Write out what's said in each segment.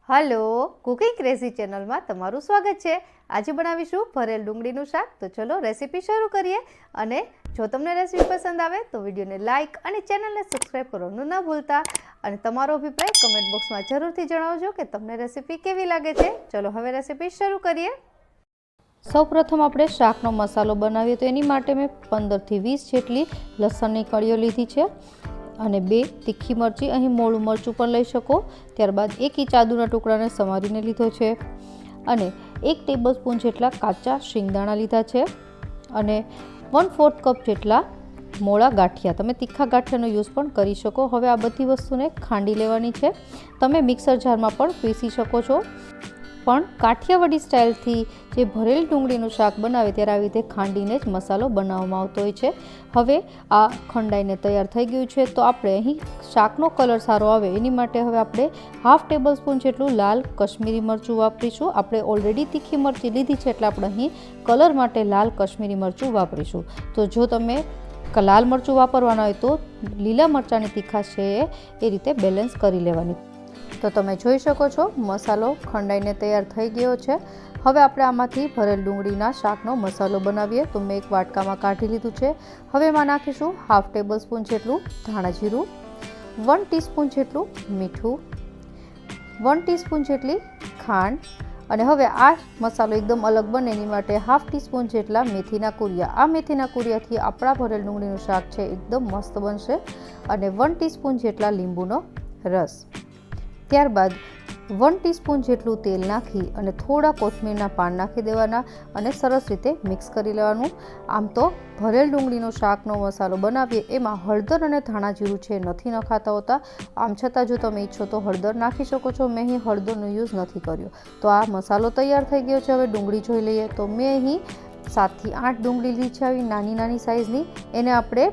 Hello cooking crazy channel में तमारू स्वागत है। आज बनावीशुं भरेल डુંગળીનું શાક। तो चलो रेसिपी शुरू करिए। अने जो तमने रेसिपी पसंद आवे तो विडियो ने लाइक और चैनल ने सब्सक्राइब करवानुं न भूलता। और तमारो अभिप्राय कमेंट बॉक्स में जरूरथी जणावजो के तमने रेसिपी केवी लागे छे। चलो हवे रेसिपी शुरू करिए। सौ प्रथम आपणे शाकनो मसालो बनावीए तो एनी माटे मैं 15 થી 20 जेटली लसणनी कळीओ लीधी छे અને 2 तीखी मरची, અહીં મોળું મરચું પણ લઈ શકો। ત્યારબાદ 1 ઇંચ આદુના ટુકડાને સમારીને લીધો છે અને 1 ટેબલસ્પૂન જેટલા કાચા શીંગદાણા લીધા છે અને 1/4 કપ જેટલા મોળા ગાંઠિયા। તમે તીખા ગાંઠિયાનો યુઝ પણ કરી શકો। હવે આ બધી વસ્તુને ખાંડી લેવાની છે। તમે મિક્સર જારમાં પણ પીસી શકો છો, પણ કાઠિયાવાડી સ્ટાઇલથી જે ભરેલી ડુંગળીનું શાક બનાવે ત્યારે આવી રીતે ખાંડીને જ મસાલો બનાવવામાં આવતો હોય છે। હવે આ ખંડાઈને તૈયાર થઈ ગયું છે। તો આપણે અહીં શાકનો કલર સારો આવે એની માટે હવે આપણે 1/2 ટેબલસ્પૂન જેટલું લાલ કશ્મીરી મરચું વાપરીશું। આપણે ઓલરેડી તીખી મરચી લીધી છે એટલે આપણે અહીં કલર માટે લાલ કશ્મીરી મરચું વાપરીશું। તો જો તમે લાલ મરચું વાપરવાના હોય તો લીલા મરચાંની તીખાશ છે એ રીતે બેલેન્સ કરી લેવાની। तो તમે જોઈ શકો છો મસાલો ખંડાઈને તૈયાર થઈ ગયો છે। હવે આપણે આમાંથી ભરેલ ડુંગળીના શાકનો મસાલો બનાવીએ। તો મેં એક વાટકામાં કાઢી લીધું છે। હવે એમાં નાખીશું 1/2 ટેબલસ્પૂન જેટલું ધાણા જીરું, 1 ટીસ્પૂન જેટલું મીઠું, 1 ટીસ્પૂન જેટલી ખાંડ અને હવે આ મસાલો એકદમ અલગ બને એની માટે 1/2 ટીસ્પૂન જેટલા મેથીના કુરિયા। આ મેથીના કુરિયાથી આપણા ભરેલ ડુંગળીનું શાક છે એકદમ મસ્ત બનશે। અને 1 ટીસ્પૂન જેટલા લીંબુનો રસ। ત્યારબાદ 1 ટીસ્પૂન જેટલું તેલ નાખી અને થોડા કોથમીરના પાન નાખી દેવાના અને સરસ રીતે મિક્સ કરી લેવાનું। આમ તો ભરેલ ડુંગળીનો શાકનો મસાલો બનાવીએ એમાં હળદર અને ધાણા જીરું છે નથી નખાતા હોતા। આમ છતાં જો તમે ઈચ્છો તો હળદર નાખી શકો છો। મેં અહીં હળદરનો યુઝ નથી કર્યો। તો આ મસાલો તૈયાર થઈ ગયો છે। હવે ડુંગળી જોઈ લઈએ। તો મેં અહીં 7 થી 8 ડુંગળી લીધી છે આવી નાની નાની સાઇઝની। એને આપણે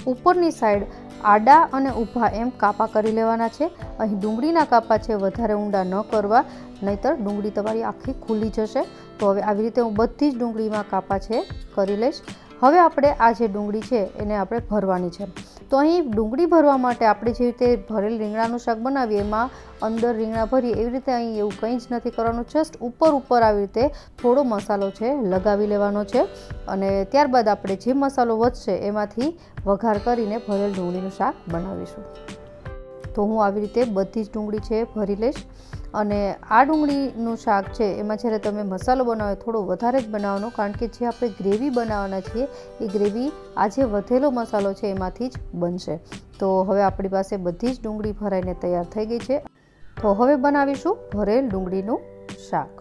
ઉપરની સાઈડ આડા અને ઊભા એમ કાપા કરી લેવાના છે। અહીં ડુંગળીના કાપા છે વધારે ઊંડા ન કરવા, નહીતર ડુંગળી તમારી આખી ખુલી જશે। તો હવે આવી રીતે હું બધી જ ડુંગળીમાં કાપા છે કરી લઈશ। હવે આપણે આ જે ડુંગળી છે એને આપણે ભરવાની છે। તો અહીં ડુંગળી ભરવા માટે આપણે જે રીતે ભરેલ રીંગણાનું શાક બનાવીએ એમાં અંદર રીંગણા ભરીએ એવી રીતે અહીં એવું કંઈ જ નથી કરવાનું। જસ્ટ ઉપર આવી રીતે થોડો મસાલો છે લગાવી લેવાનો છે અને ત્યારબાદ આપણે જે મસાલો વધશે એમાંથી વઘાર કરીને ભરેલ ડુંગળીનું શાક બનાવીશું। તો હું આવી રીતે બધી જ ડુંગળી છે ભરી લઈશ અને આ ડુંગળીનું શાક છે એમાં જ્યારે તમે મસાલો બનાવો થોડો વધારે જ બનાવવાનો, કારણ કે જે આપણે ગ્રેવી બનાવવાના છીએ એ ગ્રેવી આ જે વધેલો મસાલો છે એમાંથી જ બનશે। તો હવે આપણી પાસે બધી જ ડુંગળી ભરાઈને તૈયાર થઈ ગઈ છે। તો હવે બનાવીશું ભરેલ ડુંગળીનું શાક।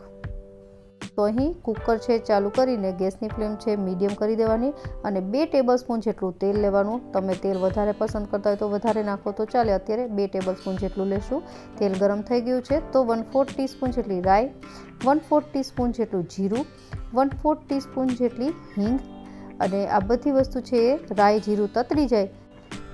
તો અહીં કુકર છે ચાલુ કરીને ગેસની ફ્લેમ છે મીડિયમ કરી દેવાની અને 2 ટેબલસ્પૂન જેટલું તેલ લેવાનું। તમે તેલ વધારે પસંદ કરતા હોય તો વધારે નાખો તો ચાલે। અત્યારે 2 ટેબલસ્પૂન જેટલું લેશું। તેલ ગરમ થઈ ગયું છે તો 1/4 ટીસ્પૂન જેટલી રાઈ, 1/4 ટીસ્પૂન જેટલું જીરું, 1/4 ટીસ્પૂન જેટલી હિંગ અને આ બધી વસ્તુ છે એ રાઈ જીરું તતરી જાય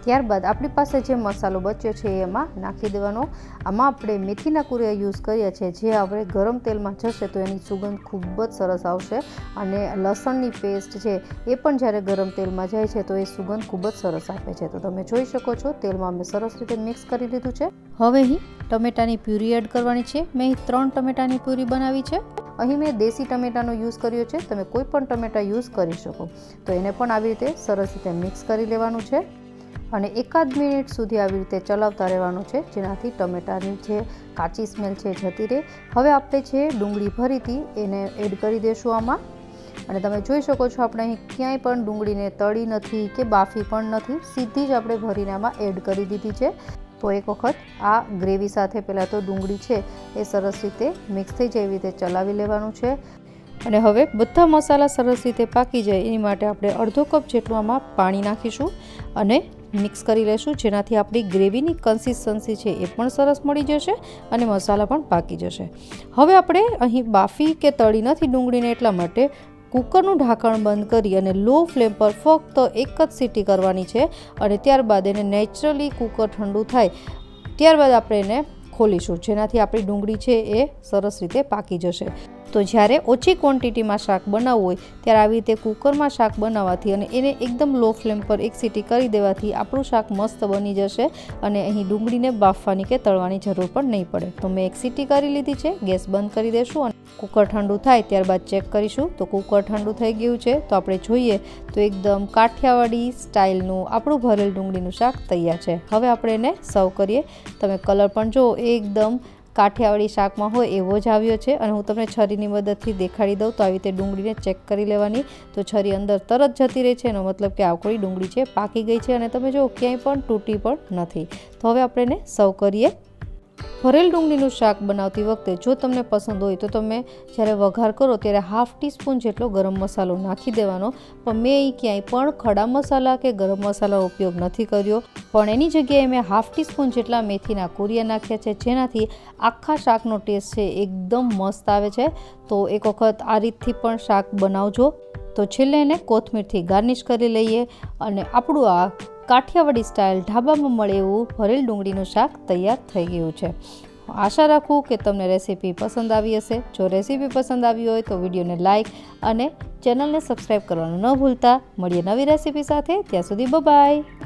ત્યારબાદ આપણી પાસે જે મસાલો બચ્યો છે એમાં નાખી દેવાનો। આમાં આપણે મેથીના કુરિયા યુઝ કર્યા છે, જે આપણે ગરમ તેલમાં જશે તો એની સુગંધ ખૂબ જ સરસ આવશે અને લસણની પેસ્ટ છે એ પણ જ્યારે ગરમ તેલમાં જાય છે તો એ સુગંધ ખૂબ જ સરસ આપે છે। તો તમે જોઈ શકો છો તેલમાં મેં સરસ રીતે મિક્સ કરી લીધું છે। હવે અહીં ટમેટાની પ્યુરી એડ કરવાની છે। મેં અહીં 3 ટમેટાની પ્યુરી બનાવી છે। અહીં મેં દેશી ટમેટાનો યુઝ કર્યો છે, તમે કોઈ પણ ટમેટા યુઝ કરી શકો। તો એને પણ આવી રીતે સરસ રીતે મિક્સ કરી લેવાનું છે અને 1 મિનિટ સુધી આવી રીતે ચલાવતા રહેવાનું છે, જેનાથી ટમેટાની જે કાચી સ્મેલ છે જતી રહે। હવે આપણે જે ડુંગળી ભરી હતી એને એડ કરી દઈશું આમાં અને તમે જોઈ શકો છો આપણે અહીં ક્યાંય પણ ડુંગળીને તળી નથી કે બાફી પણ નથી, સીધી જ આપણે ભરીને આમાં એડ કરી દીધી છે। તો એક વખત આ ગ્રેવી સાથે પહેલાં તો ડુંગળી છે એ સરસ રીતે મિક્સ થઈ જાય એવી રીતે ચલાવી લેવાનું છે અને હવે બધા મસાલા સરસ રીતે પાકી જાય એની માટે આપણે અડધો કપ જેટલું આમાં પાણી નાખીશું અને મિક્સ કરી લેશું, જેનાથી આપણી ગ્રેવીની કન્સિસ્ટન્સી છે એ પણ સરસ મળી જશે અને મસાલા પણ પાકી જશે। હવે આપણે અહીં બાફી કે તળી નથી ડુંગળીને, એટલા માટે કુકરનું ઢાંકણ બંધ કરી અને લો ફ્લેમ પર ફક્ત 1 જ સીટી કરવાની છે અને ત્યારબાદ એને નેચરલી કુકર ઠંડુ થાય ત્યારબાદ આપણે એને ખોલીશું, જેનાથી આપણી ડુંગળી છે એ સરસ રીતે પાકી જશે। તો જ્યારે ઓછી ક્વોન્ટિટીમાં શાક બનાવવું હોય ત્યારે આવી રીતે કુકરમાં શાક બનાવવાથી અને એને એકદમ લો ફ્લેમ પર એક સીટી કરી દેવાથી આપણું શાક મસ્ત બની જશે અને અહીં ડુંગળીને બાફવાની કે તળવાની જરૂર પણ નહીં પડે. તો મેં એક સીટી કરી લીધી છે. ગેસ બંધ કરી દઈશું અને કુકર ઠંડુ થાય ત્યારબાદ ચેક કરીશું. તો કુકર ઠંડુ થઈ ગયું છે. તો આપણે જોઈએ તો એકદમ કાઠિયાવાડી સ્ટાઇલનું આપણું ભરેલ ડુંગળીનું શાક તૈયાર છે. હવે આપણે એને સર્વ કરીએ. તમે કલર પણ જો એકદમ કાઠિયાવાડી શાકમાં હોય એવો જ આવ્યો છે અને હું તમને છરીની મદદથી દેખાડી દઉં. તો આવી રીતે ડુંગળીને ચેક કરી લેવાની. તો છરી અંદર તરત જતી રહે છે, એનો મતલબ કે આપણી ડુંગળી છે પાકી ગઈ છે અને તમે જો ક્યાંય પણ તૂટી પણ નથી. તો હવે આપણે એને સર્વ કરીએ. ભરેલ ડુંગળીનું શાક બનાવતી વખતે જો તમને પસંદ હોય તો તમે જ્યારે વઘાર કરો ત્યારે હાફ ટીસ્પૂન જેટલો ગરમ મસાલો નાખી દેવાનો. પણ મેં અહીં ક્યાંય પણ ખડા મસાલા કે ગરમ મસાલાનો ઉપયોગ નથી કર્યો, પણ એની જગ્યાએ મેં હાફ ટીસ્પૂન જેટલા મેથીના કુરિયા નાખ્યા છે, જેનાથી આખા શાકનો ટેસ્ટ છે એકદમ મસ્ત આવે છે. તો એક વખત આ રીતથી પણ શાક બનાવજો. તો છેલ્લે એને કોથમીરથી ગાર્નિશ કરી લઈએ અને આપણું આ કાઠિયાવાડી સ્ટાઇલ ઢાબામાં મળે એવું ભરેલ ડુંગળીનું શાક તૈયાર થઈ ગયું છે. આશા રાખું કે તમને રેસીપી પસંદ આવી હશે. જો રેસીપી પસંદ આવી હોય તો વિડીયોને લાઇક અને ચેનલને સબસ્ક્રાઈબ કરવાનું ન ભૂલતા. મળીએ નવી રેસીપી સાથે. ત્યાં સુધી બાય.